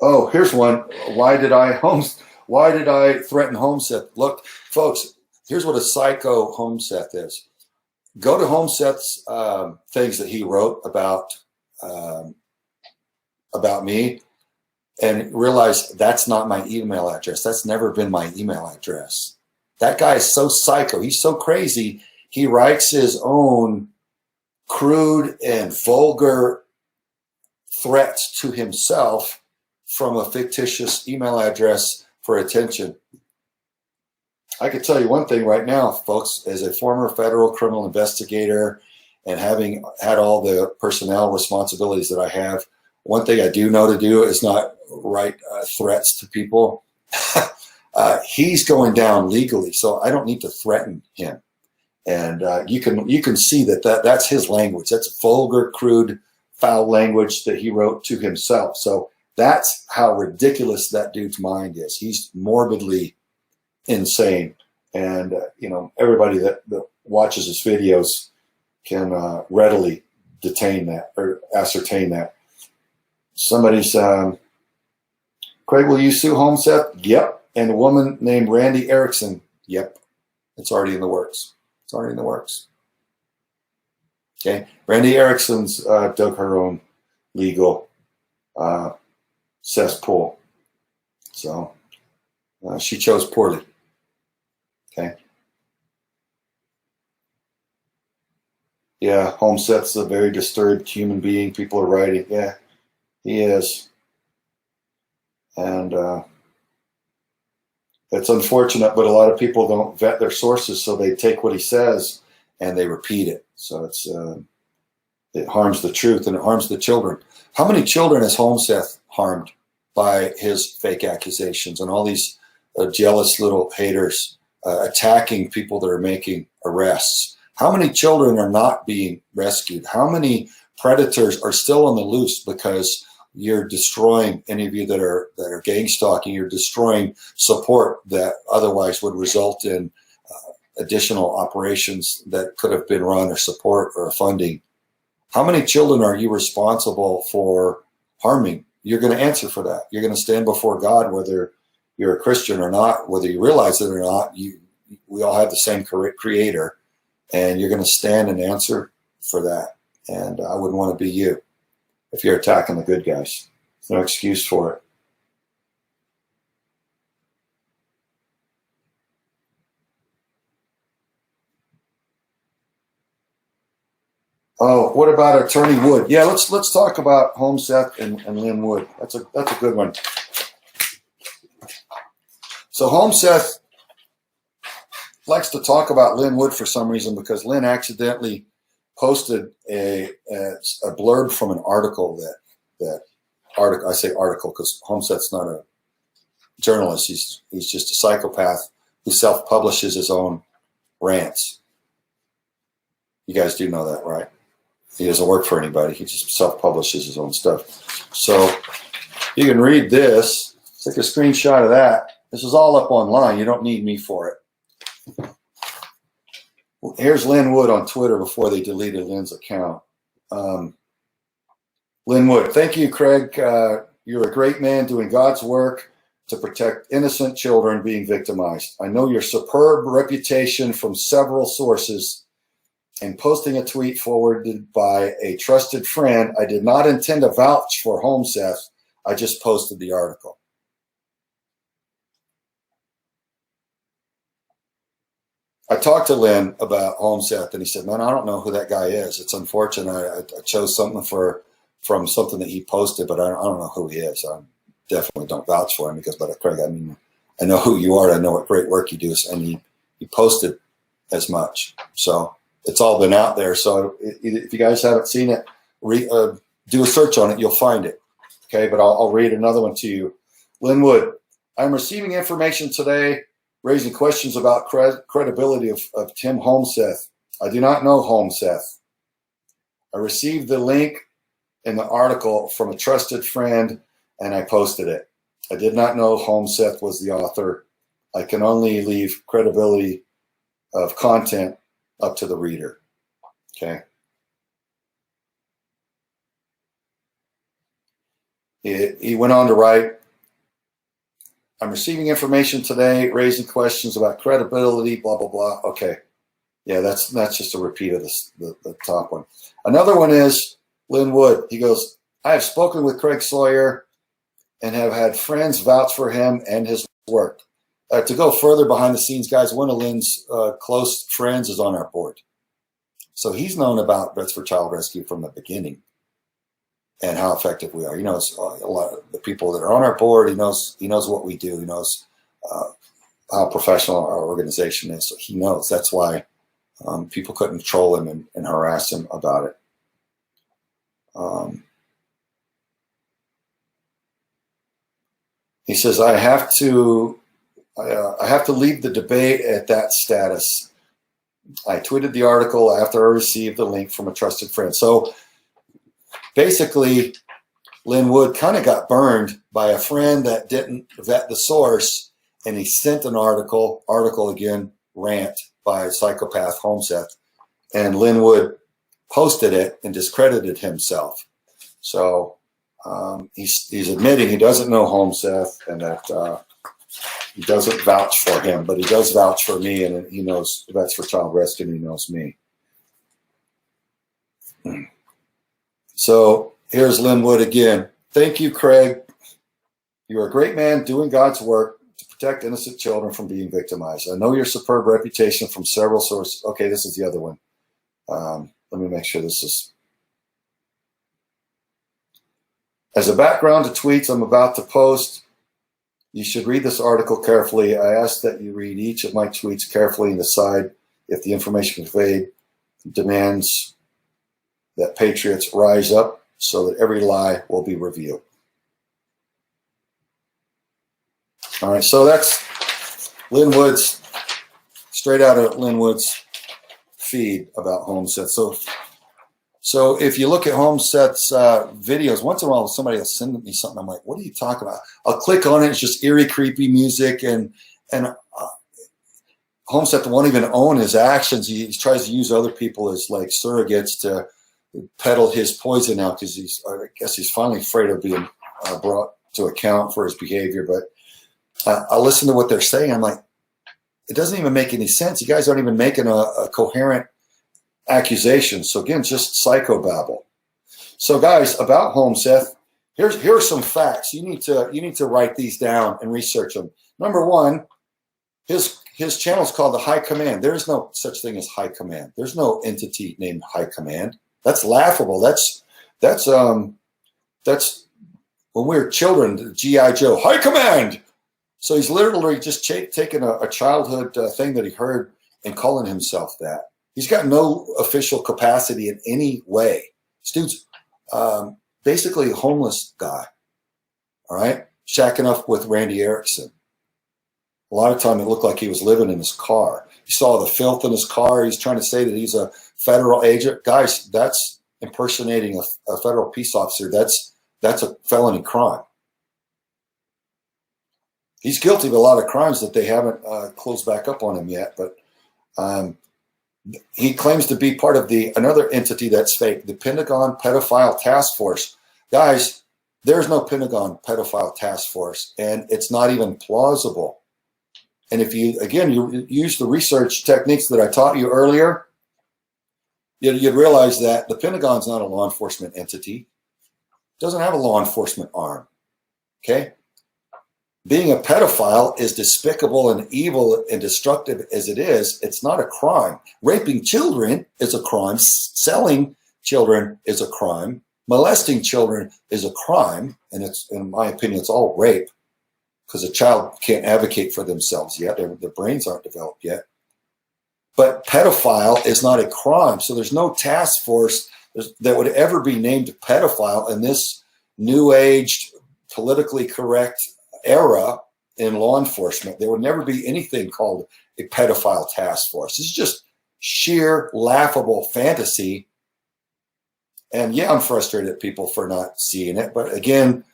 Oh, here's one. Why did I threaten Holmseth? Look, folks, here's what a psycho Holmseth is. Go to Holmseth's things that he wrote um, about me and realize that's not my email address. That's never been my email address. That guy is so psycho. He's so crazy. He writes his own crude and vulgar threats to himself from a fictitious email address for attention. I could tell you one thing right now, folks, as a former federal criminal investigator and having had all the personnel responsibilities that I have, one thing I do know to do is not write threats to people. He's going down legally, so I don't need to threaten him. And you can see that's his language. That's vulgar, crude, foul language that he wrote to himself. So that's how ridiculous that dude's mind is. He's morbidly insane. And, everybody that watches his videos can readily detain that or ascertain that. Somebody's, Craig, will you sue Holmseth? Yep. And a woman named Randi Erickson? Yep. It's already in the works. It's already in the works. Okay. Randi Erickson's dug her own legal cesspool. So she chose poorly. Okay. Yeah, Holmseth's a very disturbed human being. People are writing. Yeah, he is. And it's unfortunate, but a lot of people don't vet their sources, so they take what he says and they repeat it. So it harms the truth and it harms the children. How many children has Holmseth harmed by his fake accusations and all these jealous little haters attacking people that are making arrests? How many children are not being rescued? How many predators are still on the loose because you're destroying, any of you that are gang stalking, you're destroying support that otherwise would result in additional operations that could have been run, or support or funding? How many children are you responsible for harming? You're going to answer for that. You're going to stand before God, whether you're a Christian or not, whether you realize it or not. We all have the same creator, and you're going to stand and answer for that. And I wouldn't want to be you if you're attacking the good guys. There's no excuse for it. Oh, what about Attorney Wood? Yeah, let's talk about Holmseth and Lynn Wood. That's a good one. So Holmseth likes to talk about Lynn Wood for some reason because Lynn accidentally posted a blurb from an article I say article because Holmseth's not a journalist. He's just a psychopath who self-publishes his own rants. You guys do know that, right? He doesn't work for anybody. He just self-publishes his own stuff. So you can read this. Take a screenshot of that. This is all up online. You don't need me for it. Here's Lynn Wood on Twitter before they deleted Lynn's account. Lynn Wood, thank you, Craig. You're a great man doing God's work to protect innocent children being victimized. I know your superb reputation from several sources, and posting a tweet forwarded by a trusted friend. I did not intend to vouch for Holmseth. I just posted the article. I talked to Lynn about Holmseth, and he said, man, I don't know who that guy is. It's unfortunate. I chose something from something that he posted, but I don't know who he is. I definitely don't vouch for him but Craig, I mean, I know who you are. I know what great work you do. And he posted as much. So it's all been out there. So if you guys haven't seen it, do a search on it. You'll find it. Okay, but I'll read another one to you. Lynn Wood, I'm receiving information today raising questions about credibility of Tim Holmseth. I do not know Holmseth. I received the link in the article from a trusted friend, and I posted it. I did not know Holmseth was the author. I can only leave credibility of content up to the reader. Okay. He went on to write, I'm receiving information today, raising questions about credibility, blah, blah, blah. Okay. Yeah, that's just a repeat of the top one. Another one is Lynn Wood. He goes, I have spoken with Craig Sawyer and have had friends vouch for him and his work. To go further behind the scenes, guys, one of Lynn's close friends is on our board. So he's known about Vets for Child Rescue from the beginning and how effective we are. He knows a lot of the people that are on our board. He knows what we do. He knows how professional our organization is. So he knows. That's why people couldn't troll him and harass him about it. He says, I have to leave the debate at that status. I tweeted the article after I received the link from a trusted friend. So basically, Lynn Wood kind of got burned by a friend that didn't vet the source, and he sent an article again, rant by psychopath Holmseth, and Lynn Wood posted it and discredited himself. So he's admitting he doesn't know Holmseth and that he doesn't vouch for him, but he does vouch for me, and he knows Vets for Child Rescue, and he knows me. So here's Lynn Wood again. Thank you, Craig. You're a great man doing God's work to protect innocent children from being victimized. I know your superb reputation from several sources. Okay, this is the other one. Let me make sure this is. As a background to tweets I'm about to post, you should read this article carefully. I ask that you read each of my tweets carefully and decide if the information conveyed demands that patriots rise up so that every lie will be revealed. All right, so that's Lynn Wood's, straight out of Lynn Wood's feed about Holmseth. So if you look at Holmseth's videos, once in a while somebody will send me something. I'm like, what are you talking about? I'll click on it. It's just eerie, creepy music. And Holmseth won't even own his actions. He tries to use other people as like surrogates to peddle his poison out because I guess he's finally afraid of being brought to account for his behavior. But I listen to what they're saying. I'm like, it doesn't even make any sense. You guys aren't even making a coherent accusations. So again, just psychobabble. So guys, about Holmseth, here are some facts. You need to write these down and research them. Number one, his channel is called the High Command. There's no such thing as High Command. There's no entity named High Command. That's laughable. That's when we were children, G.I. Joe, High Command. So he's literally just taking a childhood thing that he heard and calling himself that. He's got no official capacity in any way. This dude's basically a homeless guy, all right? Shacking up with Randi Erickson. A lot of time it looked like he was living in his car. You saw the filth in his car. He's trying to say that he's a federal agent. Guys, that's impersonating a federal peace officer. That's a felony crime. He's guilty of a lot of crimes that they haven't closed back up on him yet, but he claims to be part of another entity that's fake, the Pentagon Pedophile Task Force. Guys, there's no Pentagon Pedophile Task Force, and it's not even plausible. And if you use the research techniques that I taught you earlier, you'd realize that the Pentagon's not a law enforcement entity. It doesn't have a law enforcement arm, okay? Being a pedophile, as despicable and evil and destructive as it is, it's not a crime. Raping children is a crime. Selling children is a crime. Molesting children is a crime. And it's, in my opinion, it's all rape because a child can't advocate for themselves yet. Their brains aren't developed yet. But pedophile is not a crime. So there's no task force that would ever be named pedophile in this new age, politically correct era in law enforcement. There would never be anything called a pedophile task force. It's just sheer laughable fantasy. And yeah, I'm frustrated at people for not seeing it. But again,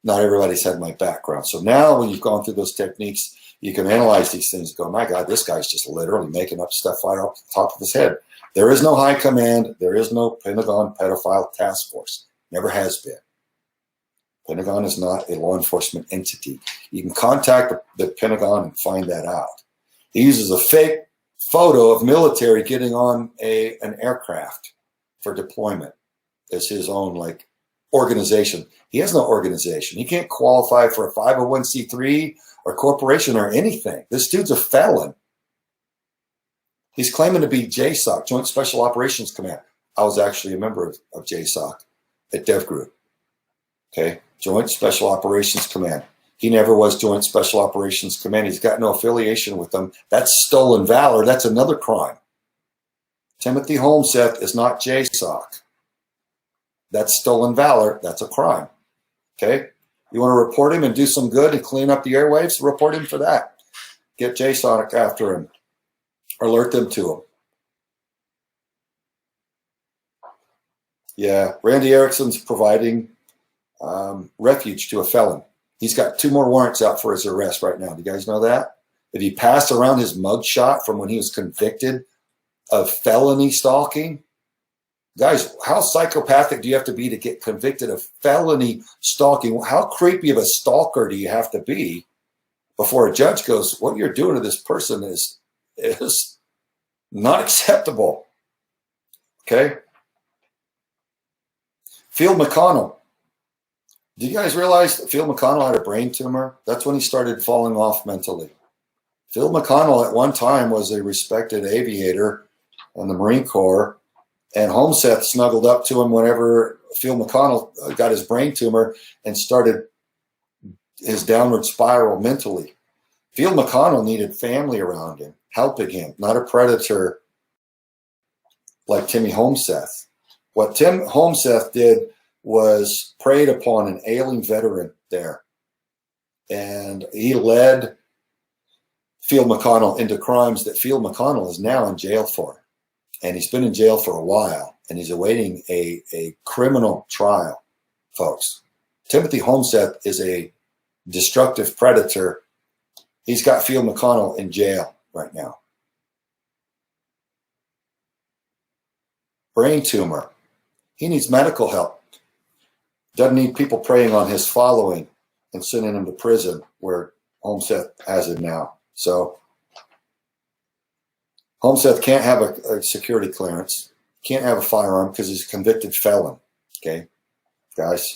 not everybody's had my background. So now when you've gone through those techniques, you can analyze these things and go, my God, this guy's just literally making up stuff right off the top of his head. There is no high command. There is no Pentagon Pedophile Task Force. Never has been. Pentagon is not a law enforcement entity. You can contact the Pentagon and find that out. He uses a fake photo of military getting on an aircraft for deployment as his own like organization. He has no organization. He can't qualify for a 501c3 or corporation or anything. This dude's a felon. He's claiming to be JSOC, Joint Special Operations Command. I was actually a member of JSOC at Dev Group. Okay, Joint Special Operations Command. He never was Joint Special Operations Command. He's got no affiliation with them. That's stolen valor. That's another crime. Timothy Holmseth is not JSOC. That's stolen valor. That's a crime. Okay? You want to report him and do some good and clean up the airwaves? Report him for that. Get JSOC after him. Alert them to him. Yeah, Randi Erickson's providing refuge to a felon. He's got 2 more warrants out for his arrest right now. Do you guys know that? If he passed around his mugshot from when he was convicted of felony stalking, guys, how psychopathic do you have to be to get convicted of felony stalking? How creepy of a stalker do you have to be before a judge goes, what you're doing to this person is not acceptable? Okay? Phil McConnell. Do you guys realize that Phil McConnell had a brain tumor? That's when he started falling off mentally. Phil McConnell at one time was a respected aviator in the Marine Corps, and Holmseth snuggled up to him whenever Phil McConnell got his brain tumor and started his downward spiral mentally. Phil McConnell needed family around him, helping him, not a predator like Timmy Holmseth. What Tim Holmseth did was preyed upon an ailing veteran there. And he led Phil McConnell into crimes that Phil McConnell is now in jail for. And he's been in jail for a while, and he's awaiting a criminal trial, folks. Timothy Holmseth is a destructive predator. He's got Phil McConnell in jail right now. Brain tumor. He needs medical help. Doesn't need people preying on his following and sending him to prison where Holmseth has him now. So Holmseth can't have a security clearance, can't have a firearm because he's a convicted felon. Okay, guys.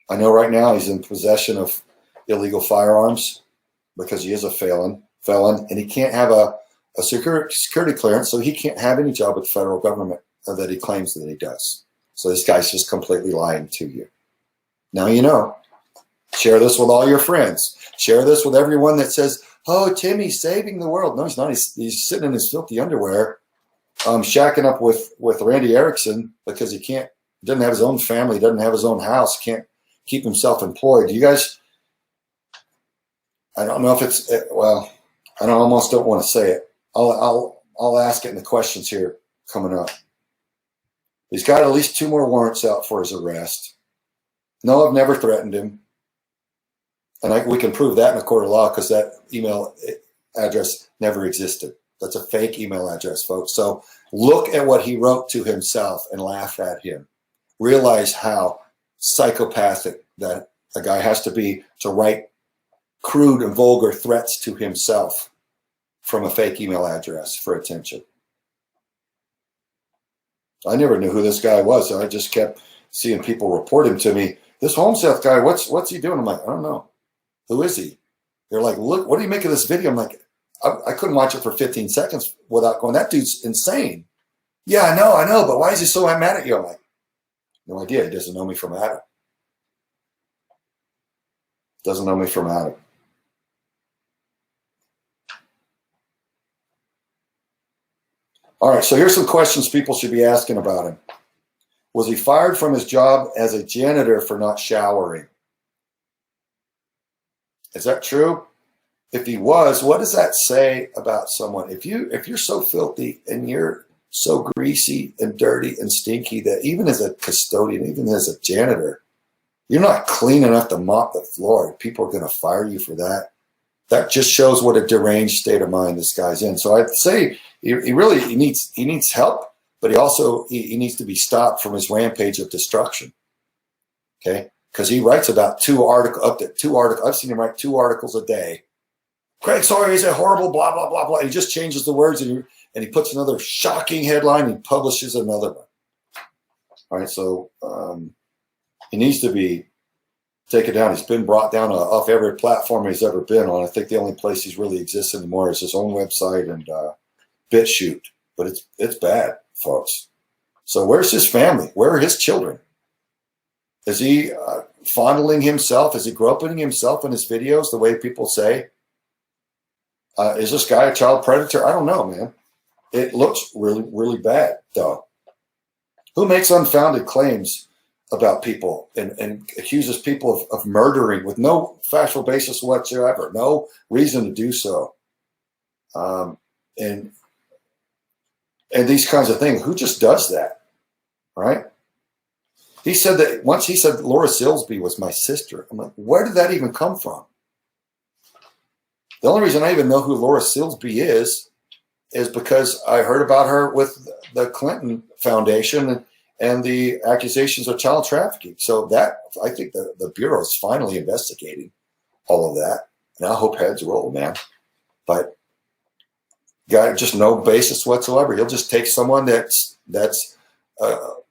I know right now he's in possession of illegal firearms because he is a felon, and he can't have a security clearance, so he can't have any job with the federal government that he claims that he does. So this guy's just completely lying to you. Now you know. Share this with all your friends. Share this with everyone that says, oh, Timmy's saving the world. No, he's not. He's sitting in his filthy underwear, shacking up with Randi Erickson because he doesn't have his own family, doesn't have his own house, can't keep himself employed. You guys, I don't know if it's, well, I almost don't want to say it. I'll ask it in the questions here coming up. He's got at least 2 more warrants out for his arrest. No, I've never threatened him. And we can prove that in a court of law because that email address never existed. That's a fake email address, folks. So look at what he wrote to himself and laugh at him. Realize how psychopathic that a guy has to be to write crude and vulgar threats to himself from a fake email address for attention. I never knew who this guy was. I just kept seeing people report him to me. This Holmseth guy, what's he doing? I'm like, I don't know. Who is he? They're like, look, what do you make of this video? I'm like, I couldn't watch it for 15 seconds without going, that dude's insane. Yeah, I know, but why is he so mad at you? I'm like, no idea. He doesn't know me from Adam. Doesn't know me from Adam. All right, so here's some questions people should be asking about him. Was he fired from his job as a janitor for not showering? Is that true? If he was, what does that say about someone? If you're so filthy and you're so greasy and dirty and stinky that even as a custodian, even as a janitor, you're not clean enough to mop the floor, people are going to fire you for that. That just shows what a deranged state of mind this guy's in. So I'd say he needs help, but he needs to be stopped from his rampage of destruction. Okay, because he writes about up to two articles. I've seen him write 2 articles a day. Craig Sawyer is a horrible blah, blah, blah, blah. He just changes the words and he puts another shocking headline and he publishes another one. All right, so he needs to be taken down. He's been brought down off every platform he's ever been on. I think the only place he's really exists anymore is his own website and BitChute. But it's bad, folks. So where's his family? Where are his children? Is he fondling himself? Is he groping himself in his videos the way people say? Is this guy a child predator? I don't know, man. It looks really, really bad, though. Who makes unfounded claims about people and accuses people of murdering with no factual basis whatsoever, no reason to do so? And these kinds of things. Who just does that, right? He said that once. He said Laura Silsby was my sister. I'm like, where did that even come from? The only reason I even know who Laura Silsby is because I heard about her with the Clinton Foundation and the accusations of child trafficking. So that, I think the Bureau is finally investigating all of that. And I hope heads roll, man. But got just no basis whatsoever. He'll just take someone that's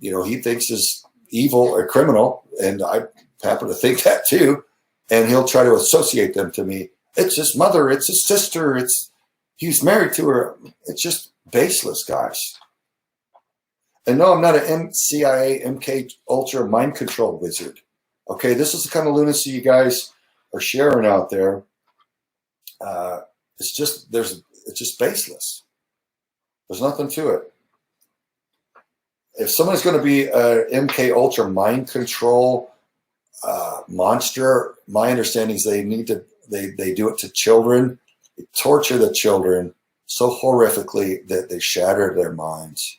he thinks is evil or criminal, and I happen to think that too, and he'll try to associate them to me. It's his mother, it's his sister, he's married to her. It's just baseless, guys. And no, I'm not an CIA, MK Ultra mind control wizard. Okay, this is the kind of lunacy you guys are sharing out there. It's just baseless. There's nothing to it. If someone's going to be a MK Ultra mind control monster, my understanding is they do it to children. They torture the children so horrifically that they shatter their minds.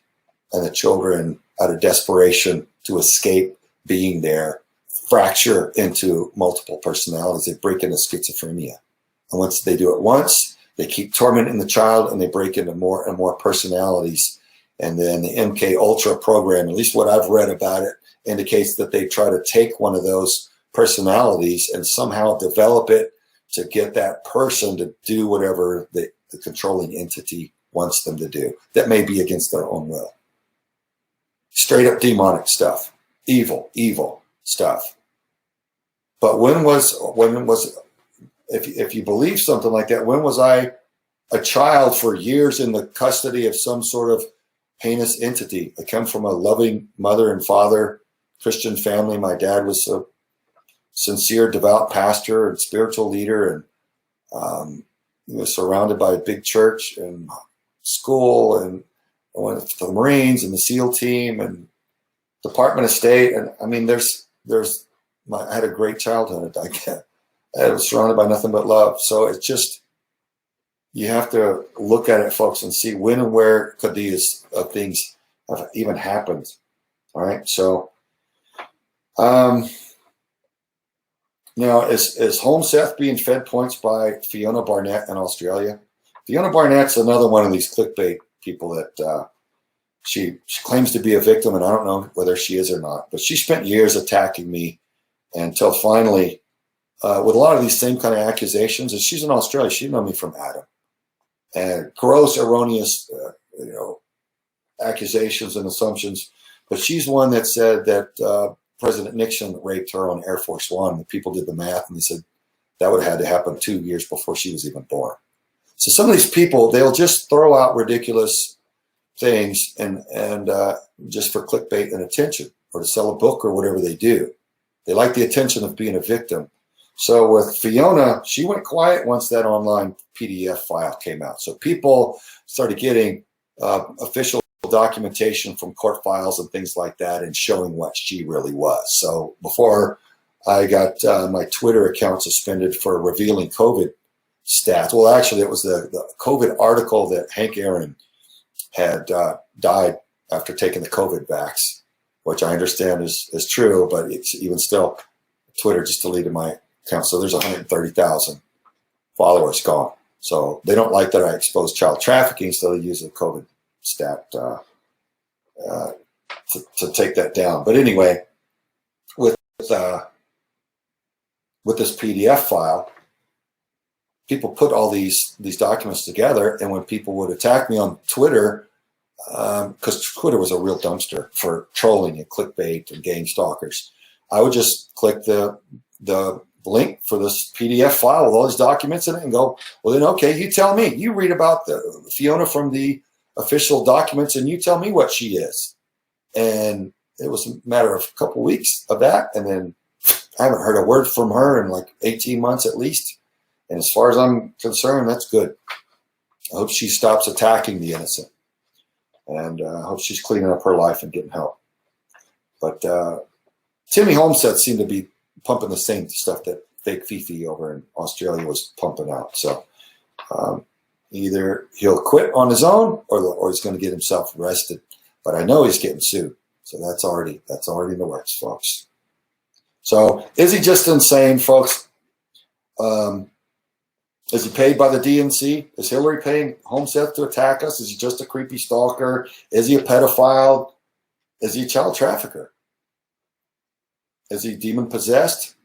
And the children, out of desperation to escape being there, fracture into multiple personalities. They break into schizophrenia. And once they do it once, they keep tormenting the child and they break into more and more personalities. And then the MK Ultra program, at least what I've read about it, indicates that they try to take one of those personalities and somehow develop it to get that person to do whatever the controlling entity wants them to do. That may be against their own will. Straight up demonic stuff. Evil stuff. But when was if you believe something like that, when was I a child for years in the custody of some sort of heinous entity? I come from a loving mother and father, Christian family. My dad was a sincere, devout pastor and spiritual leader, and he was surrounded by a big church and school, and I went to the Marines and the SEAL team and Department of State. And I mean, I had a great childhood. I was surrounded by nothing but love. So it's just, you have to look at it, folks, and see when and where could these things have even happened. All right. So, now is Holmseth being fed points by Fiona Barnett in Australia? Fiona Barnett's another one of these clickbait people that she claims to be a victim, and I don't know whether she is or not, but she spent years attacking me until finally, with a lot of these same kind of accusations, and she's in Australia, she'd known me from Adam, and gross, erroneous, accusations and assumptions. But she's one that said that President Nixon raped her on Air Force One. The people did the math, and they said that would have had to happen 2 years before she was even born. So some of these people, they'll just throw out ridiculous things and just for clickbait and attention, or to sell a book or whatever they do. They like the attention of being a victim. So with Fiona, she went quiet once that online PDF file came out. So people started getting official documentation from court files and things like that and showing what she really was. So before I got my Twitter account suspended for revealing COVID stats, well, actually it was the COVID article that Hank Aaron had died after taking the COVID vax, which I understand is true, but it's even still, Twitter just deleted my account. So there's 130,000 followers gone. So they don't like that I exposed child trafficking, so they use a COVID stat to take that down. But anyway, with with this PDF file, people put all these documents together, and when people would attack me on Twitter, because Twitter was a real dumpster for trolling and clickbait and gang stalkers, I would just click the link for this PDF file with all these documents in it and go, well, then, okay, you tell me. You read about the Fiona from the official documents, and you tell me what she is. And it was a matter of a couple of weeks of that, and then I haven't heard a word from her in like 18 months at least. And as far as I'm concerned, that's good. I hope she stops attacking the innocent. And I hope she's cleaning up her life and getting help. But Timmy Holmseth seemed to be pumping the same stuff that fake Fifi over in Australia was pumping out. So either he'll quit on his own or he's going to get himself arrested. But I know he's getting sued. So that's already in the works, folks. So is he just insane, folks? Is he paid by the DNC? Is Hillary paying Holmseth to attack us? Is he just a creepy stalker? Is he a pedophile? Is he a child trafficker? Is he demon possessed?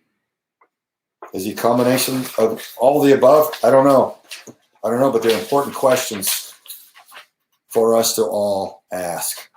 Is he a combination of all the above? I don't know. But they're important questions for us to all ask.